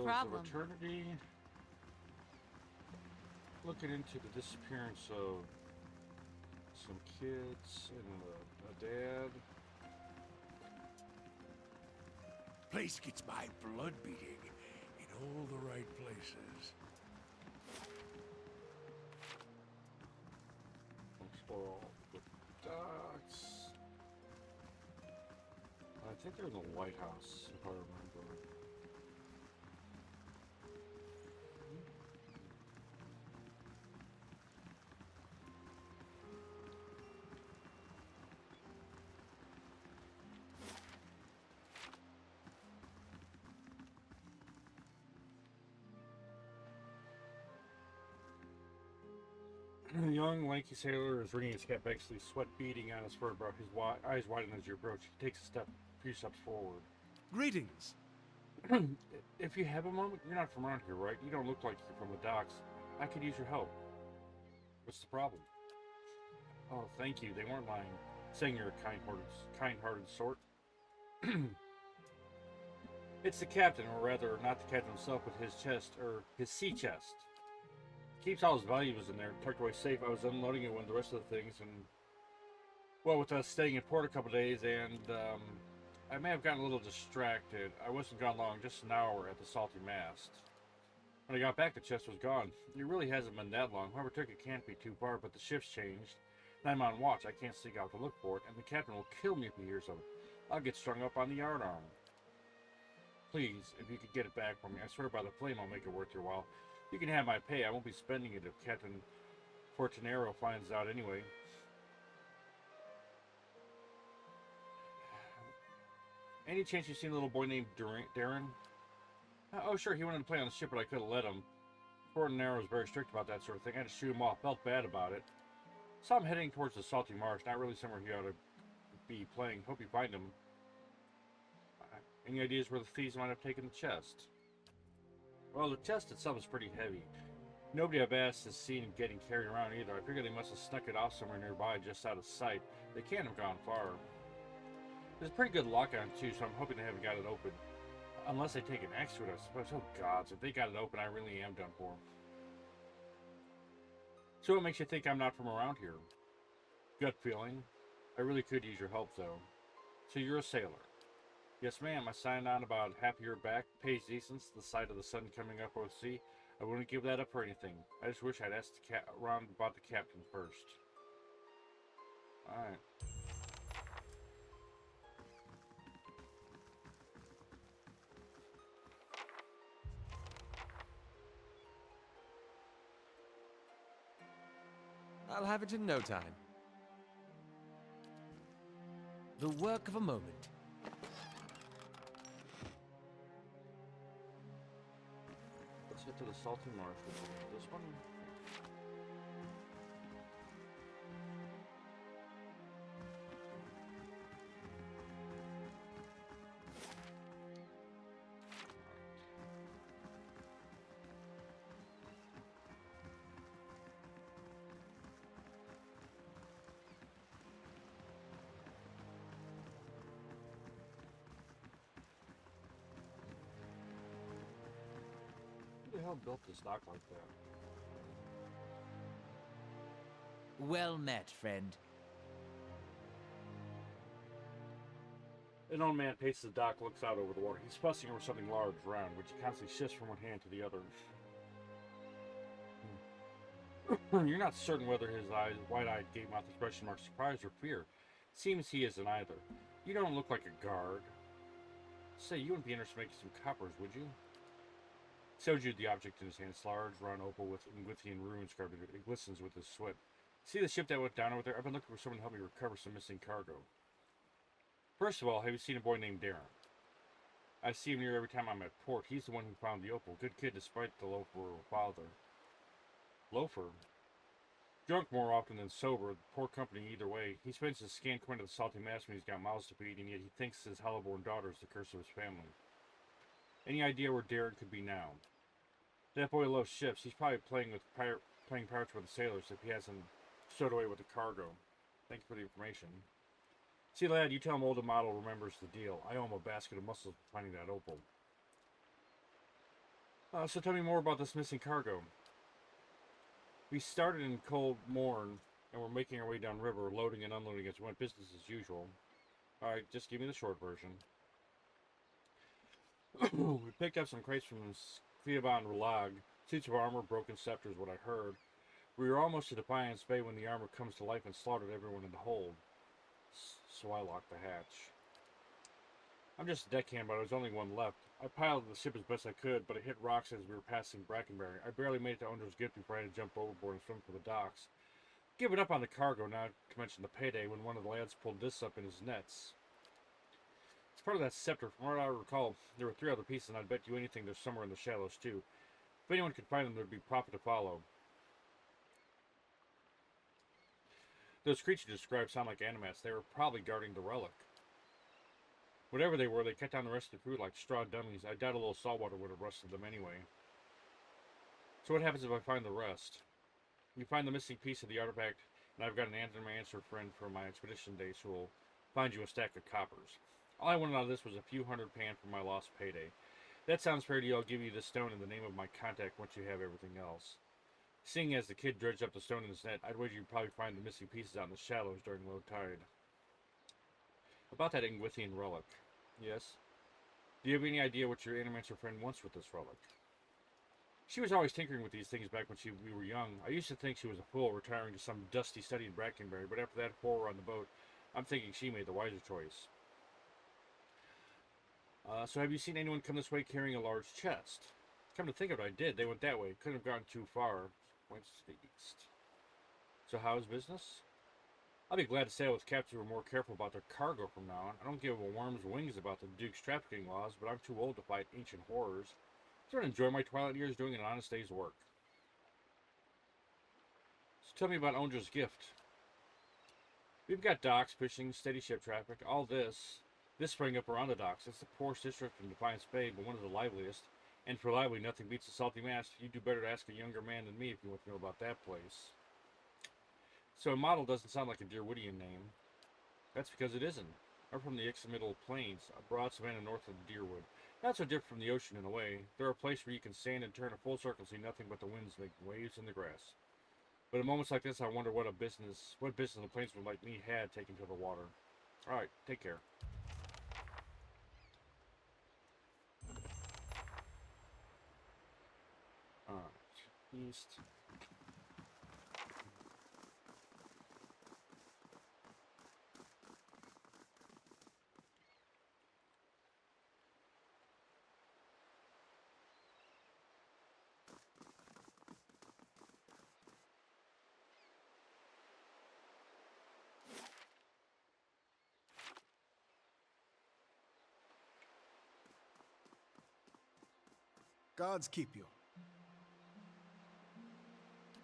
problem. of Eternity. Looking into the disappearance of some kids and a dad. Place gets my blood beating in all the right places. Explore all the docks. I think they're in the White House, if I remember. The young, lanky sailor is wringing his cap backsley, sweat beading on his forehead, his eyes widen as you approach. He takes a few steps forward. Greetings. If you have a moment, you're not from around here, right? You don't look like you're from the docks. I could use your help. What's the problem? Oh, thank you. They weren't lying, saying you're a kind-hearted sort. It's the captain, or rather, not the captain himself, but his chest, or his sea chest. Keeps all his valuables in there, tucked away safe. I was unloading it when the rest of the things, and well, with us staying in port a couple days, and I may have gotten a little distracted. I wasn't gone long, just an hour at the salty mast. When I got back, the chest was gone. It really hasn't been that long. Whoever took it can't be too far, but the shift's changed, and I'm on watch. I can't sneak out to look for it, and the captain will kill me if he hears of it. I'll get strung up on the yardarm. Please, if you could get it back for me, I swear by the flame I'll make it worth your while. You can have my pay. I won't be spending it if Captain Fortunero finds out anyway. Any chance you've seen a little boy named Darren? Oh, sure, he wanted to play on the ship, but I could have let him. Fortunero was very strict about that sort of thing. I had to shoot him off. Felt bad about it. Saw him heading towards the salty marsh. Not really somewhere he ought to be playing. Hope you find him. Any ideas where the thieves might have taken the chest? Well, the chest itself is pretty heavy. Nobody I've asked has seen it getting carried around either. I figure they must have snuck it off somewhere nearby, just out of sight. They can't have gone far. There's a pretty good lock on it too, so I'm hoping they haven't got it open. Unless they take an axe to it, I suppose. Oh gods, if they got it open, I really am done for. So what makes you think I'm not from around here? Gut feeling. I really could use your help though. So you're a sailor. Yes, ma'am. I signed on about half a year back. Pays decent. The sight of the sun coming up over the sea. I wouldn't give that up for anything. I just wish I'd asked around about the captain first. Alright. I'll have it in no time. The work of a moment. Let's get to the salty marsh. This one? Who the hell built this dock like that? Well met, friend. An old man paces the dock, looks out over the water. He's fussing over something large, round, which he constantly shifts from one hand to the other. You're not certain whether his wide-eyed, gate-mouthed expression marks surprise or fear. Seems he isn't either. You don't look like a guard. Say, you wouldn't be interested in making some coppers, would you? Showed the object in his hand. It's large, round opal with Ingwithian runes carved into it. It glistens with his sweat. See the ship that went down over there? I've been looking for someone to help me recover some missing cargo. First of all, have you seen a boy named Darren? I see him near every time I'm at port. He's the one who found the opal. Good kid despite the loafer father. Loafer? Drunk more often than sober. Poor company either way. He spends his scant coin at the salty mast when he's got mouths to feed, and yet he thinks his hellborn daughter is the curse of his family. Any idea where Darren could be now? That boy loves ships. He's probably playing pirates with the sailors if he hasn't stowed away with the cargo. Thank you for the information. See, lad, you tell him old model remembers the deal. I owe him a basket of mussels for finding that opal. So tell me more about this missing cargo. We started in Cold Morn, and we're making our way downriver, loading and unloading as we went, business as usual. Alright, just give me the short version. We picked up some crates from Sviaban Ralag. Suits of armor, broken scepters, what I heard. We were almost to Defiance Bay when the armor comes to life and slaughtered everyone in the hold. So I locked the hatch. I'm just a deckhand, but I was only one left. I piloted the ship as best I could, but it hit rocks as we were passing Brackenbury. I barely made it to Owner's Gift before I had to jump overboard and swim for the docks. Give it up on the cargo, not to mention the payday, when one of the lads pulled this up in his nets. It's part of that scepter. From what I recall, there were 3 other pieces, and I'd bet you anything they're somewhere in the shallows, too. If anyone could find them, there'd be profit to follow. Those creatures you described sound like animats. They were probably guarding the relic. Whatever they were, they cut down the rest of the crew like straw dummies. I doubt a little saltwater would have rusted them anyway. So what happens if I find the rest? You find the missing piece of the artifact, and I've got an answer friend from my expedition days who will find you a stack of coppers. All I wanted out of this was a few $100 for my lost payday. That sounds fair to you. I'll give you the stone in the name of my contact once you have everything else. Seeing as the kid dredged up the stone in his net, I'd wager you'd probably find the missing pieces out in the shallows during low tide. About that Ingwithian relic. Yes? Do you have any idea what your animancer friend wants with this relic? She was always tinkering with these things back when we were young. I used to think she was a fool retiring to some dusty study in Brackenbury, but after that horror on the boat, I'm thinking she made the wiser choice. So have you seen anyone come this way carrying a large chest? Come to think of it, I did. They went that way. Couldn't have gone too far. Points to the east. So how's business? I'll be glad to sail with captains who are more careful about their cargo from now on. I don't give a worm's wings about the Duke's trafficking laws, but I'm too old to fight ancient horrors. I sort of enjoy my twilight years doing an honest day's work. So tell me about Owner's Gift. We've got docks, fishing, steady ship traffic, all this. This sprang up around the docks. It's the poorest district in Defiance Bay, but one of the liveliest. And for lively, nothing beats a salty mass. You'd do better to ask a younger man than me if you want to know about that place. So a model doesn't sound like a Deerwoodian name. That's because it isn't. I'm from the Ixamiddle Plains, a broad savanna north of Deerwood. Not so different from the ocean in a way. They're a place where you can stand and turn a full circle and see nothing but the winds making waves in the grass. But at moments like this, I wonder what business a plainsman like me had taken to the water. Alright, take care. Alright, east. Gods keep you.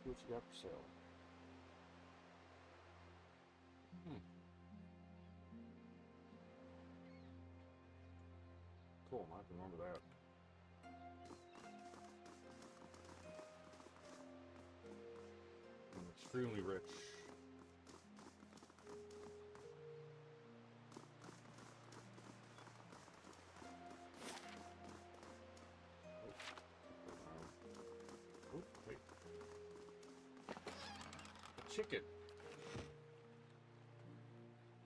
What you got for sale? Cool, I have to remember that. I'm extremely rich. Oh, wait. A chicken.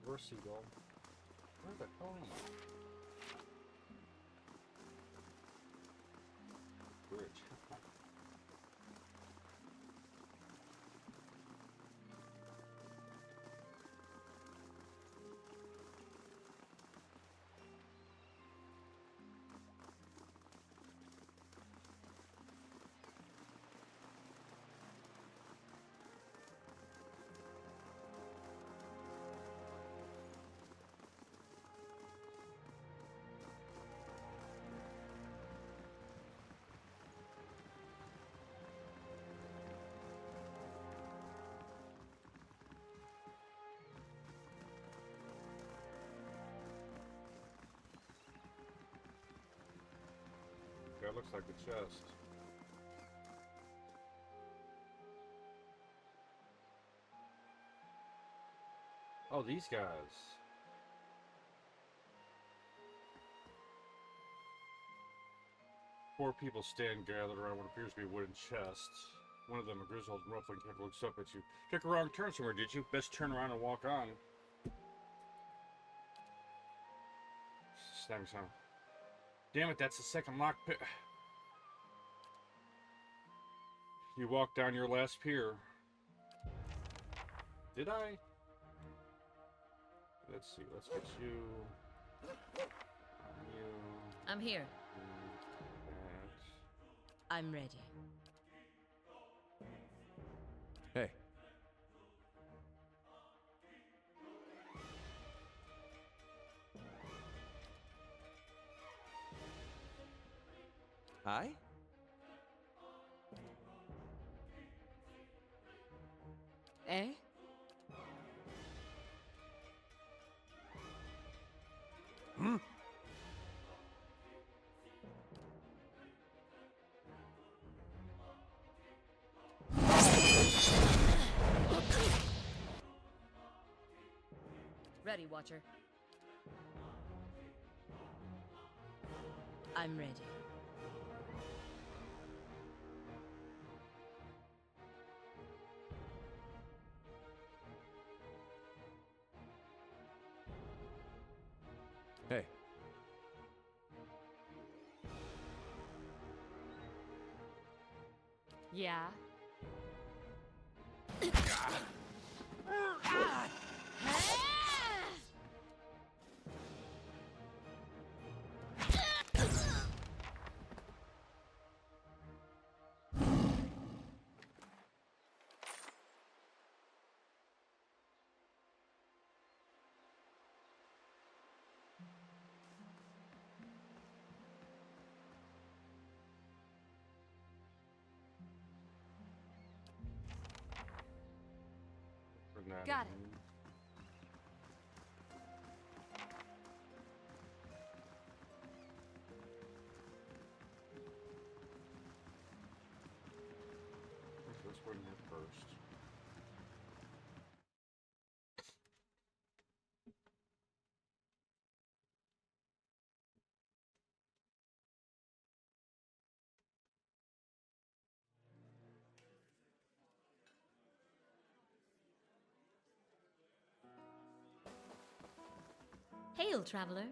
Where's Seagull? Where the hell am I? Bridge. That looks like a chest. Oh, these guys. Four people stand gathered around what appears to be a wooden chest. One of them, a grizzled ruffling character, looks up at you. Took a wrong turn somewhere, did you? Best turn around and walk on. Snapping sound. Damn it, that's the second lock pick. You walked down your last pier. Did I? Let's see, let's get you. You. I'm here. That. I'm ready. Hey. Hi? Eh? Ready, Watcher. I'm ready. Hey. Yeah. Got it. Let's go in here first. Hail, traveler.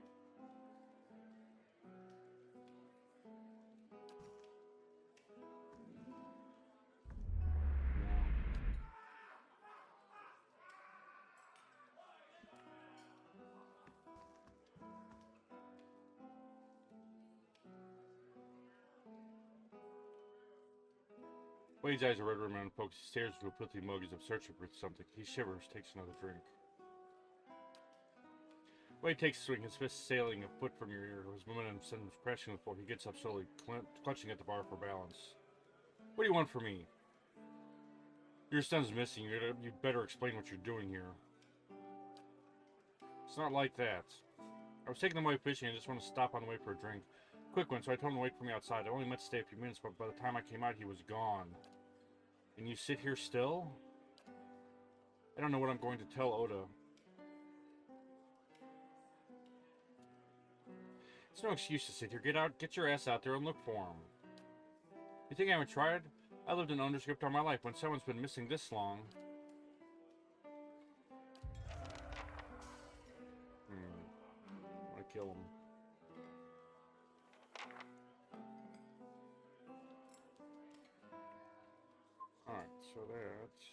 Wade's eyes are red rimmed and pokes. He stares into a filthy mug as if searching for something. He shivers, takes another drink. Wade takes a swing, his fist sailing a foot from your ear. His momentum sends him crashing to the floor. He gets up slowly, clutching at the bar for balance. What do you want from me? Your son's missing. You'd better explain what you're doing here. It's not like that. I was taking them away fishing. I just want to stop on the way for a drink. Quick one, so I told him to wait for me outside. I only meant to stay a few minutes, but by the time I came out, he was gone. And you sit here still? I don't know what I'm going to tell Oda. It's no excuse to sit here. Get your ass out there and look for him. You think I haven't tried? I lived in nondescript all my life. When someone's been missing this long... I want to kill him. Alright, so that's...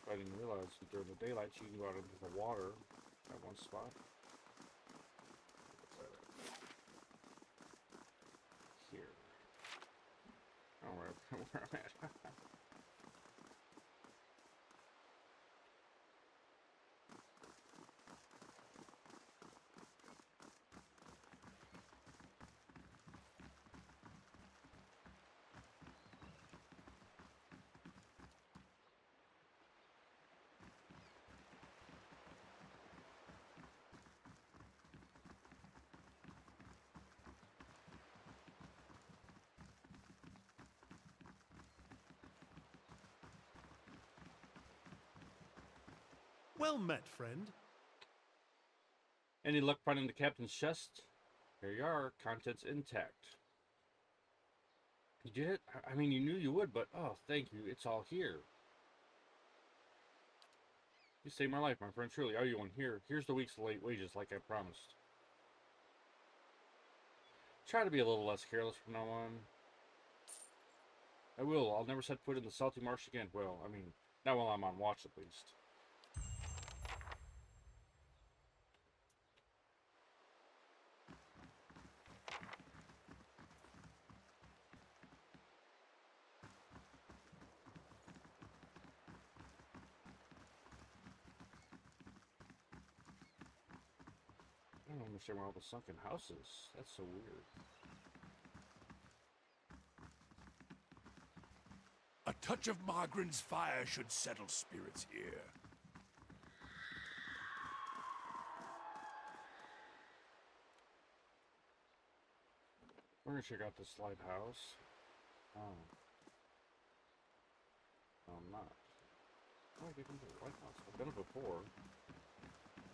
I didn't realize that during the daylight you can go out into the water at one spot. Here. I don't know where I'm at. Well met, friend. Any luck finding the captain's chest? Here you are, contents intact. You did it? I mean, you knew you would, but oh, thank you. It's all here. You saved my life, my friend. Truly, are you on here? Here's the week's late wages, like I promised. Try to be a little less careless from now on. I will. I'll never set foot in the salty marsh again. Well, I mean, not while I'm on watch, at least. I don't understand where all the sunken houses. That's so weird. A touch of Margren's fire should settle spirits here. We're gonna check out this lighthouse. Oh. No, I'm not. How do I get into the lighthouse? I've been it before.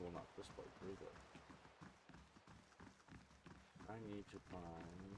Well, not this way through, but I need to find.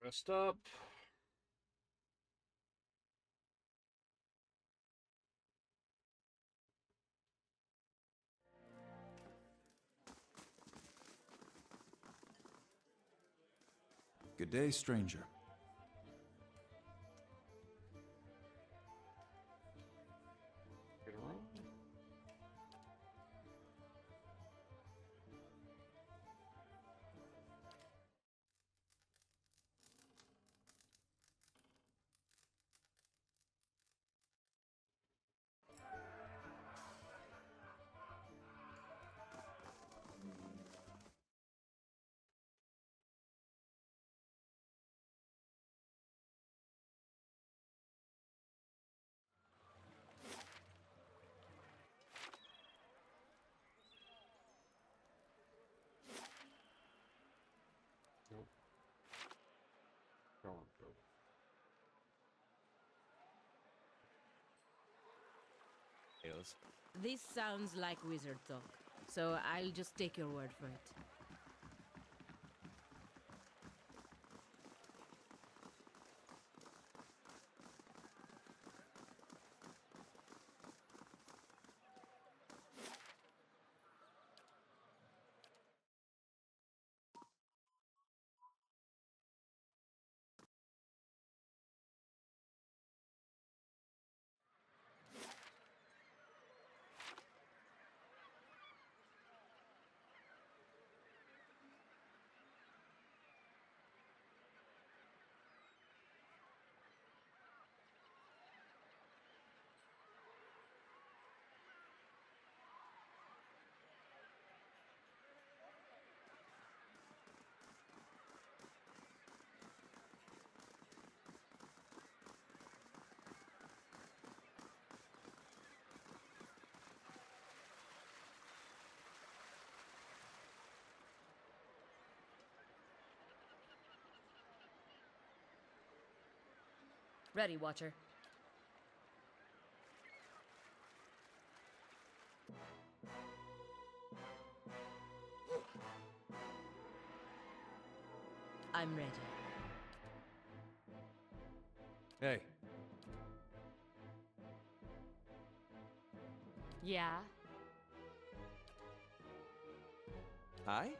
Rest up. Good day, stranger. Get around. Nope. Go on, go. This sounds like wizard talk, so I'll just take your word for it. Ready, Watcher. I'm ready. Hey, Yeah? hi?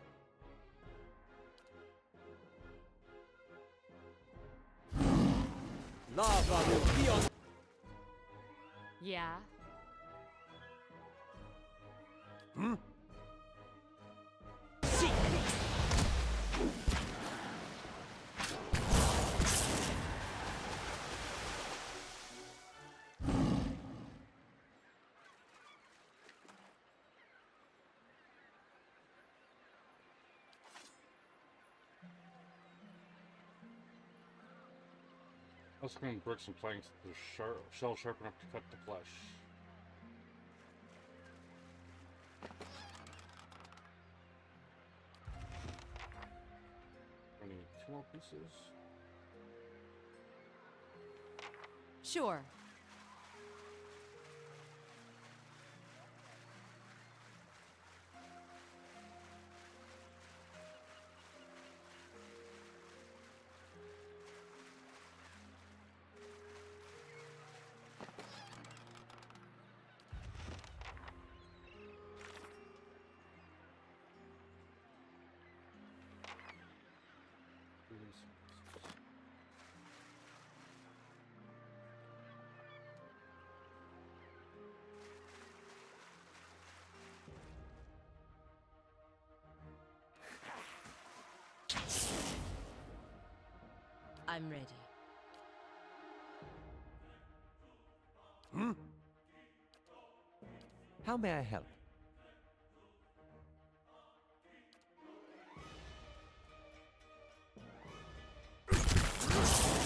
Lava will be on. Yeah? Let's go and bricks and planks. The shell sharp enough to cut the flesh. I need 2 more pieces. Sure. I'm ready. How may I help?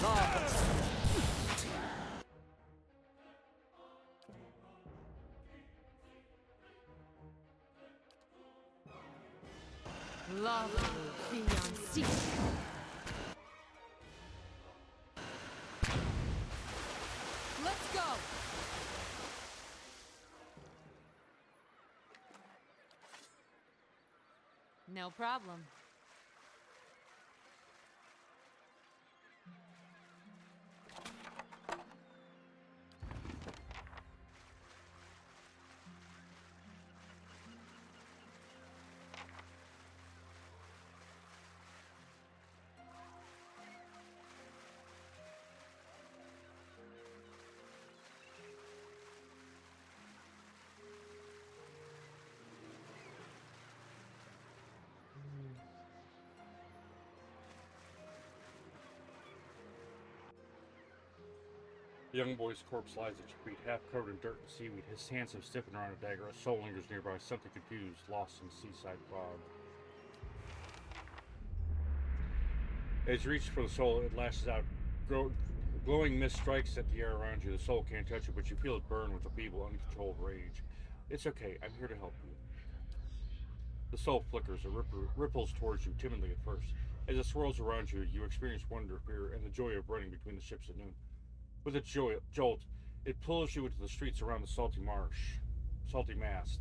Lava. Lava will be on sea. Let's go! No problem. The young boy's corpse lies at your feet, half covered in dirt and seaweed. His hands have stiffened around a dagger. A soul lingers nearby, something confused, lost in seaside fog. As you reach for the soul, it lashes out. Glowing mist strikes at the air around you. The soul can't touch it, but you feel it burn with a feeble, uncontrolled rage. It's okay. I'm here to help you. The soul flickers. It ripples towards you, timidly at first. As it swirls around you, you experience wonder, fear, and the joy of running between the ships at noon. With a jolt, it pulls you into the streets around the salty mast.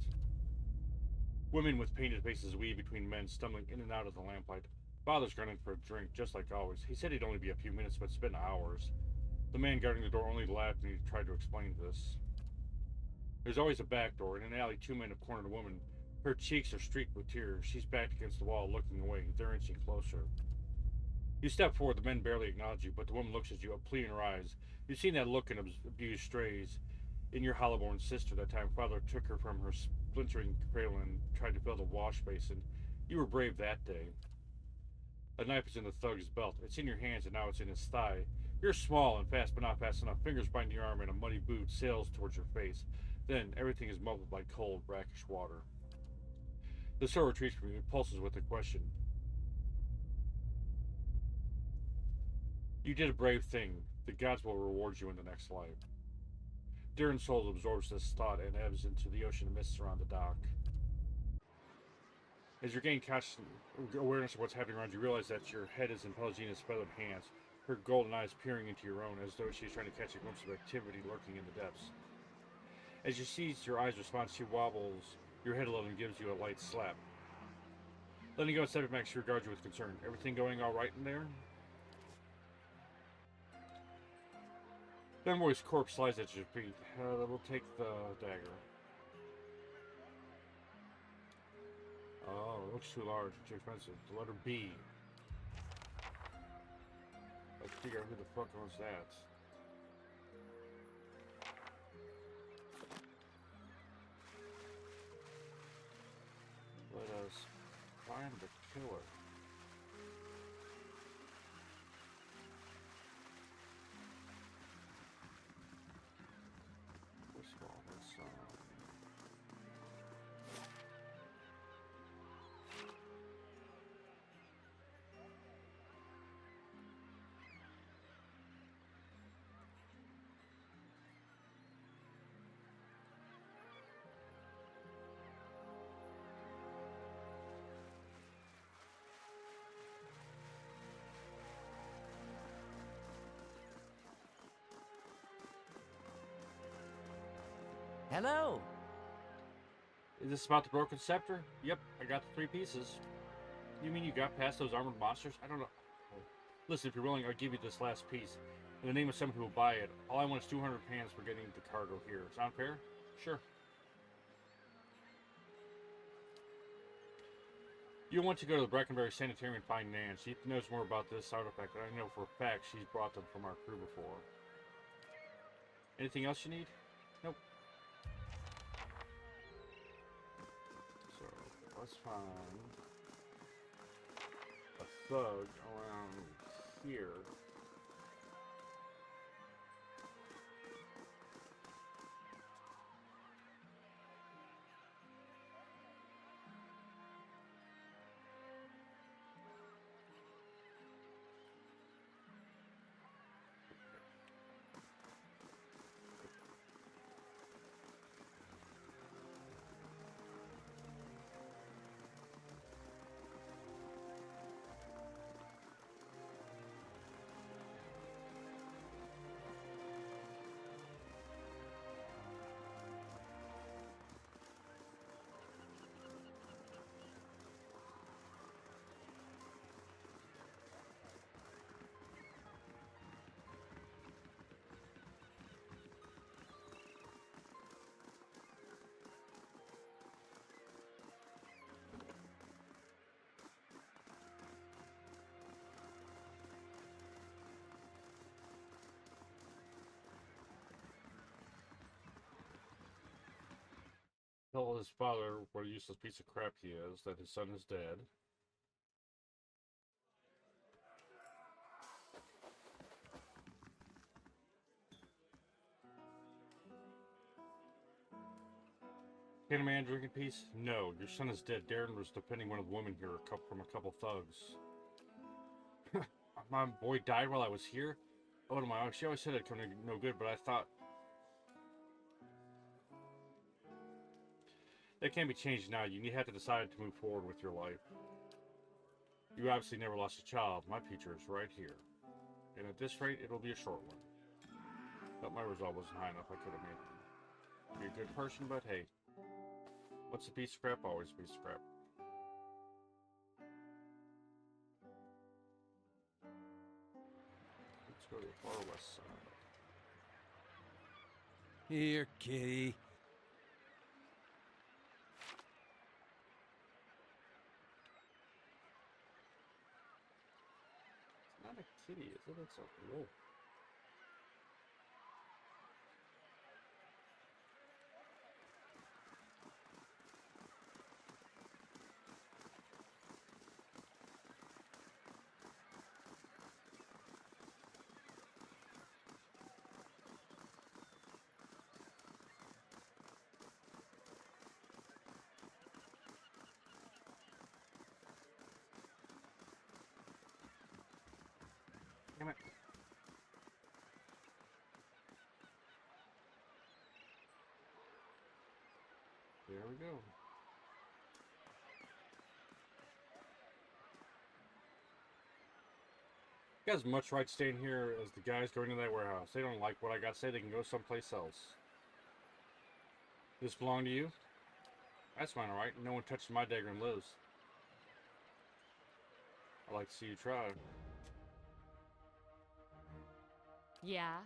Women with painted faces weave between men, stumbling in and out of the lamplight. Father's grunting for a drink, just like always. He said he'd only be a few minutes, but it's been hours. The man guarding the door only laughed when he tried to explain this. There's always a back door. In an alley, 2 men have cornered a woman. Her cheeks are streaked with tears. She's backed against the wall, looking away. They're inching closer. You step forward. The men barely acknowledge you, but the woman looks at you, a plea in her eyes. You've seen that look in abused strays. In your hollow-born sister, that time Father took her from her splintering cradle and tried to build a wash basin. You were brave that day. A knife is in the thug's belt. It's in your hands, and now it's in his thigh. You're small and fast, but not fast enough. Fingers bind your arm, and a muddy boot sails towards your face. Then, everything is muffled by cold, brackish water. The soul retreats from you. It pulses with a question. You did a brave thing. The gods will reward you in the next life. Darren's soul absorbs this thought and ebbs into the ocean of mists around the dock. As you gain conscious awareness of what's happening around you, realize that your head is in Pelagina's feathered hands. her golden eyes peering into your own as though she's trying to catch a glimpse of activity lurking in the depths. As she sees your eyes respond, she wobbles your head a little and gives you a light slap. Letting go and stepping back, she regards you with concern. Everything going all right in there? The envoy's corpse slides at your feet. We'll take the dagger. Oh, it looks too large, too expensive. The letter B. Let's figure out who the fuck owns that. Let us find the killer. First of all, let's Hello. Is this about the broken scepter? Yep, I got the 3 pieces. You mean you got past those armored monsters? I don't know. Listen, if you're willing, I'll give you this last piece. In the name of someone who will buy it, all I want is 200 pounds for getting the cargo here. Sound fair? Sure. You want to go to the Brackenbury Sanitarium and find Nan. She knows more about this artifact, but I know for a fact she's brought them from our crew before. Anything else you need? Nope. So, let's find a thug around here. Tell his father what a useless piece of crap he is, that his son is dead. Can a man drink in peace? No, your son is dead. Darren was defending one of the women here from a couple thugs. My boy died while I was here? Oh, to my wife, she always said I'd come to no good, but I thought... That can't be changed now. You have to decide to move forward with your life. You obviously never lost a child. My future is right here. And at this rate, it'll be a short one. But my resolve wasn't high enough. I could have made it. Be a good person, but hey. What's a piece of crap? Always a piece of crap. Let's go to the far west side. Here, kitty. It's not a kitty, is it? It's a wolf. Damn it. There we go. You guys much right staying here as the guys going to that warehouse. They don't like what I got to say, they can go someplace else. This belong to you? That's mine, alright. No one touches my dagger and lives. I'd like to see you try. Yeah.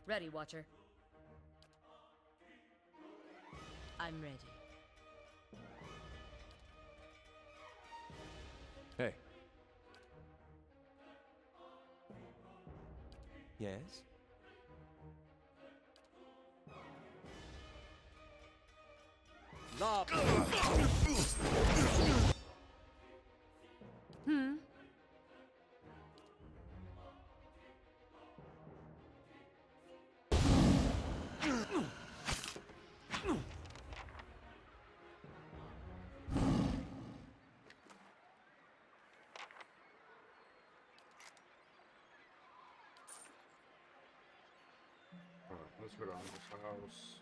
Ready, Watcher. I'm ready. Hey, Yes? Lob. Hmm? Alright, let's go down to this house.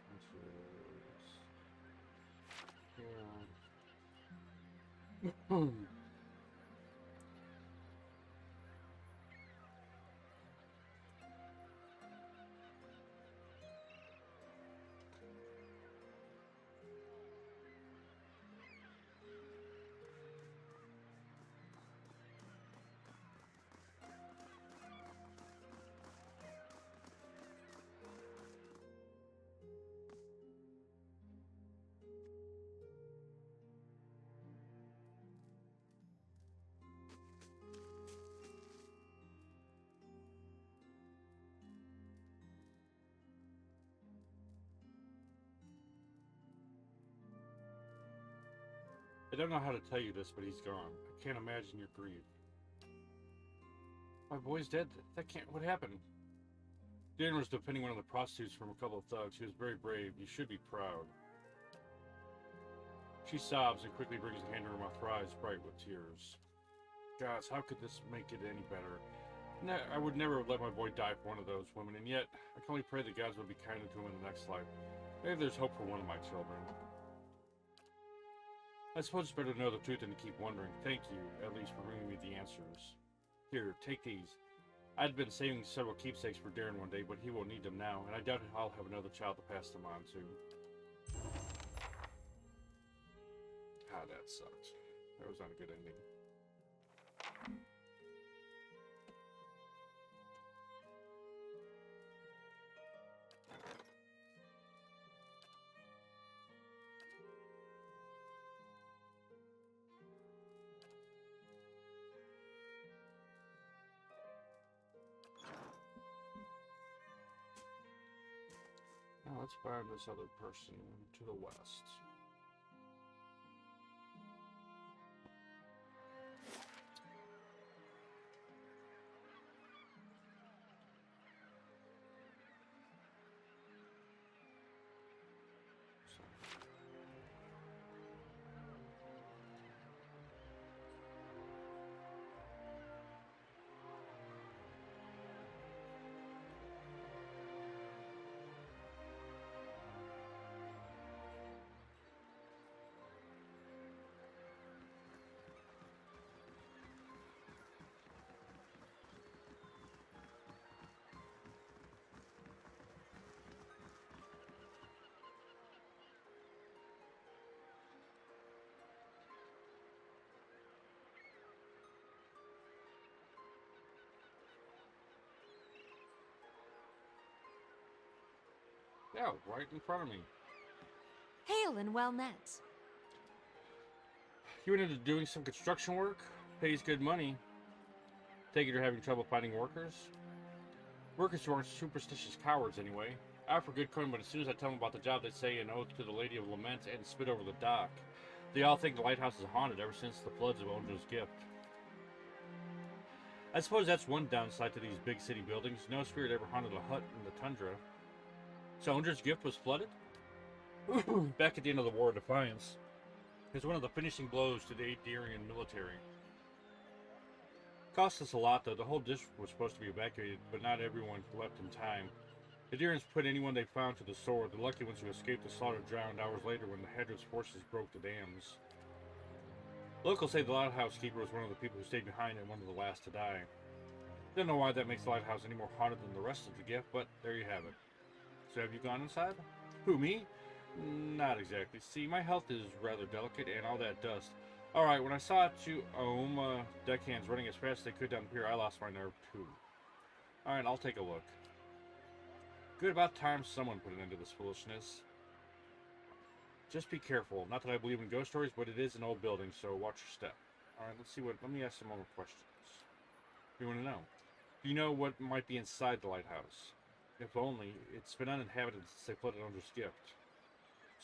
Yeah. I don't know how to tell you this, but he's gone. I can't imagine your grief. My boy's dead. That can't. What happened? Darren was defending one of the prostitutes from a couple of thugs. He was very brave. You should be proud. She sobs and quickly brings a hand to her mouth, her eyes bright with tears. Gosh, how could this make it any better? I would never have let my boy die for one of those women, and yet I can only pray that God will be kinder to him in the next life. Maybe there's hope for one of my children. I suppose it's better to know the truth than to keep wondering. Thank you, at least, for bringing me the answers. Here, take these. I'd been saving several keepsakes for Darren one day, but he won't need them now, and I doubt I'll have another child to pass them on to. Ah, that sucked. That was not a good ending. Now let's find this other person to the west. Yeah, right in front of me. Hail and well met. You went into doing some construction work? Pays good money. Take it you're having trouble finding workers? Workers who aren't superstitious cowards, anyway. I offer good coin, but as soon as I tell them about the job, they say an oath to the Lady of Lament and spit over the dock. They all think the lighthouse is haunted ever since the floods of Ondra's Gift. I suppose that's one downside to these big city buildings. No spirit ever haunted a hut in the tundra. So Ondra's Gift was flooded? Back at the end of the War of Defiance. It's one of the finishing blows to the Aedirian military. Cost us a lot though. The whole district was supposed to be evacuated, but not everyone left in time. The Deerans put anyone they found to the sword, the lucky ones who escaped the slaughter drowned hours later when the Hedrick's forces broke the dams. Locals say the lighthouse keeper was one of the people who stayed behind and one of the last to die. Don't know why that makes the lighthouse any more haunted than the rest of the gift, but there you have it. So have you gone inside? Who, me? Not exactly. See, my health is rather delicate and all that dust. Alright, when I saw two deckhands running as fast as they could down the pier, I lost my nerve too. Alright, I'll take a look. Good, about time someone put an end to this foolishness. Just be careful. Not that I believe in ghost stories, but it is an old building, so watch your step. Alright, let me ask some more questions. You want to know? Do you know what might be inside the lighthouse? If only, it's been uninhabited since they flooded Undra's gift.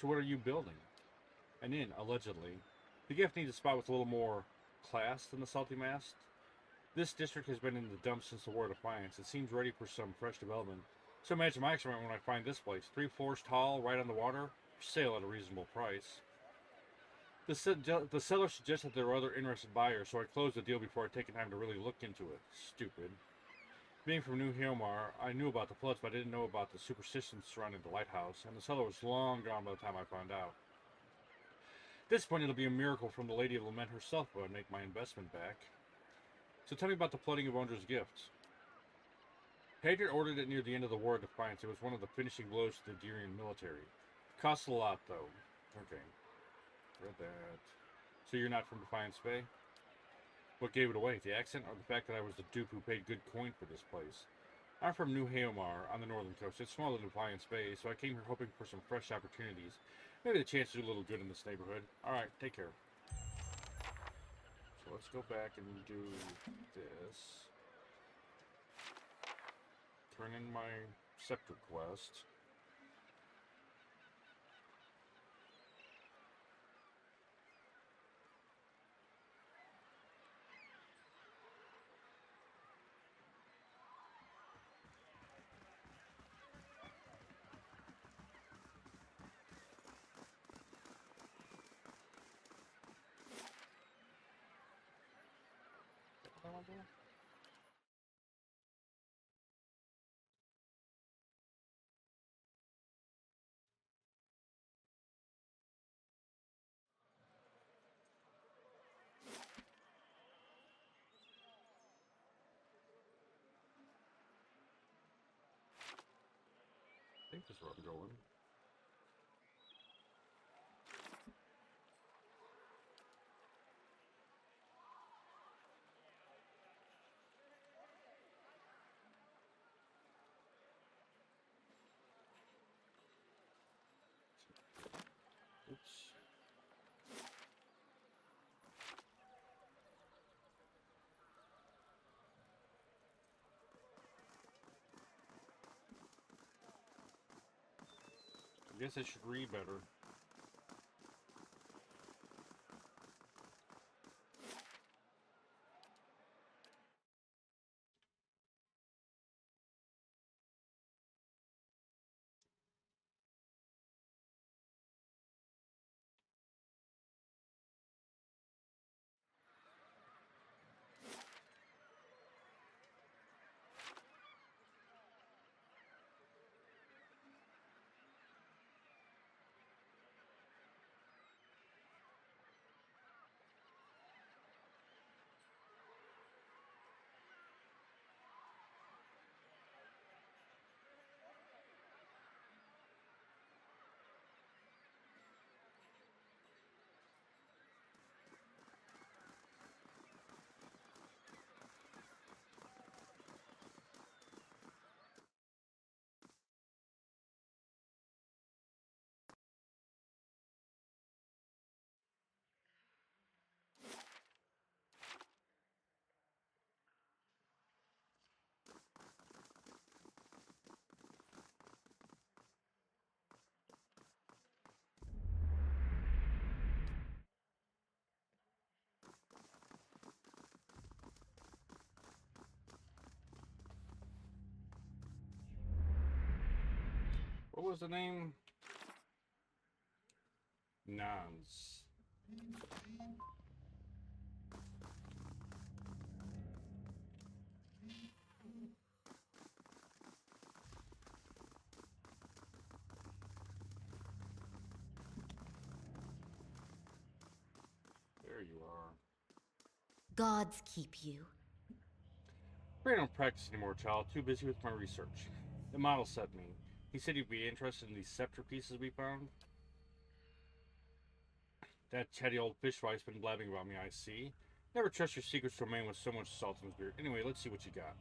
So what are you building? An inn, allegedly. The gift needs a spot with a little more class than the Salty Mast. This district has been in the dumps since the War of Defiance. It seems ready for some fresh development. So imagine my excitement when I find this place. 3 floors tall, right on the water, for sale at a reasonable price. The seller suggested there were other interested buyers, so I closed the deal before I'd taken time to really look into it. Stupid. Being from New Helmar, I knew about the floods, but I didn't know about the superstitions surrounding the lighthouse, and the seller was long gone by the time I found out. At this point, it'll be a miracle from the Lady of Lament herself if I make my investment back. So tell me about the flooding of Undra's gift. Hadrian ordered it near the end of the War of Defiance. It was one of the finishing blows to the Deerian military. Costs a lot, though. Okay. Read that. So you're not from Defiance Bay? What gave it away? The accent or the fact that I was the dupe who paid good coin for this place? I'm from New Haomar on the northern coast. It's smaller than Defiance Bay, so I came here hoping for some fresh opportunities. Maybe the chance to do a little good in this neighborhood. Alright, take care. So let's go back and do this. Turn in my scepter quest. I think this is where I'm going. Oops. I guess I should read better. What was the name? Nans. There you are. Gods keep you. I don't practice anymore, child. Too busy with my research. The model sent me. He said he'd be interested in these scepter pieces we found. That chatty old fishwife been blabbing about me, I see. Never trust your secrets to a man with so much salt in his beard. Anyway, let's see what you got.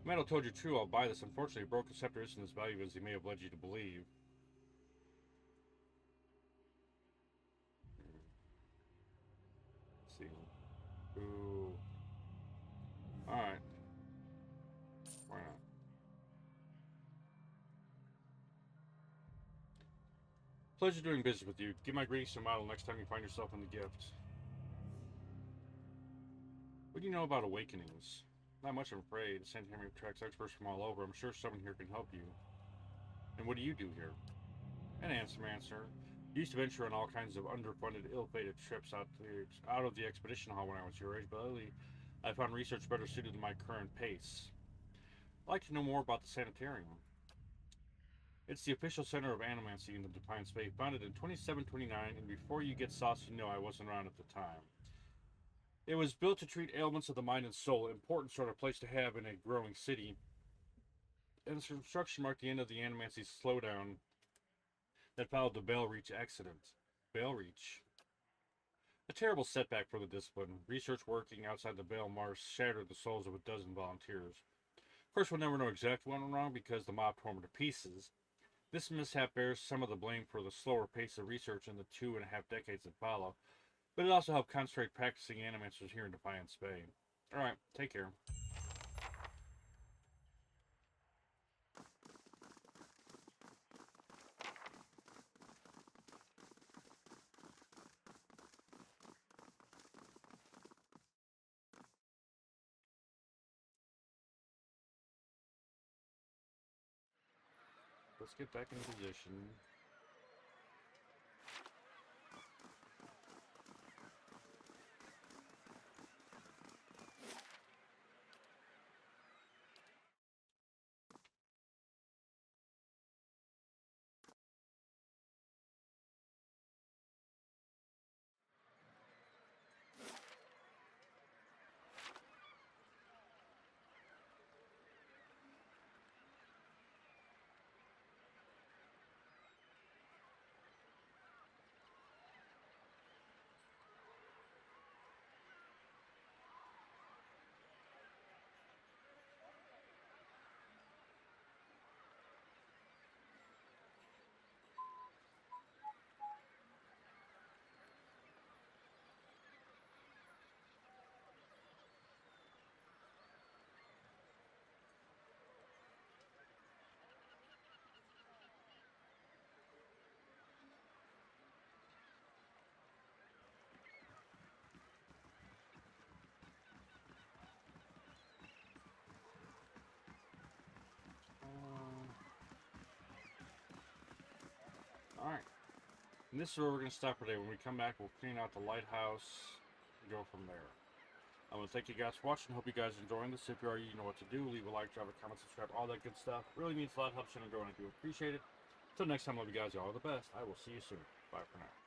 Metal told you true, I'll buy this. Unfortunately, a broken scepter isn't as valuable as he may have led you to believe. Let's see. Ooh. Alright. Why not? Pleasure doing business with you. Give my greetings to Model next time you find yourself in the gift. What do you know about awakenings? Not much, I'm afraid. Sandhammer attracts experts from all over. I'm sure someone here can help you. And what do you do here? An answer, You used to venture on all kinds of underfunded, ill-fated trips out of the expedition hall when I was your age, but lately I found research better suited to my current pace. I'd like to know more about the sanitarium. It's the official center of animancy in the Defiance Bay, founded in 2729, and before you get saucy, no, I wasn't around at the time. It was built to treat ailments of the mind and soul, an important sort of place to have in a growing city. And its construction marked the end of the animancy slowdown that followed the Bell Reach accident. Bell Reach. A terrible setback for the discipline. Research working outside the Bell Mars shattered the souls of a dozen volunteers. Of course, we'll never know exactly what went wrong because the mob tore them to pieces. This mishap bears some of the blame for the slower pace of research in the 2.5 decades that follow, but it also helped concentrate practicing animancers here in Defiance Bay. Alright, take care. Let's get back in position. Alright. And this is where we're going to stop for today. When we come back, we'll clean out the lighthouse and go from there. I want to thank you guys for watching. Hope you guys are enjoying this. If you are, you know what to do. Leave a like, drop a comment, subscribe, all that good stuff. Really means a lot, helps channel grow, and I do appreciate it. Until next time, love you guys. Y'all are the best. I will see you soon. Bye for now.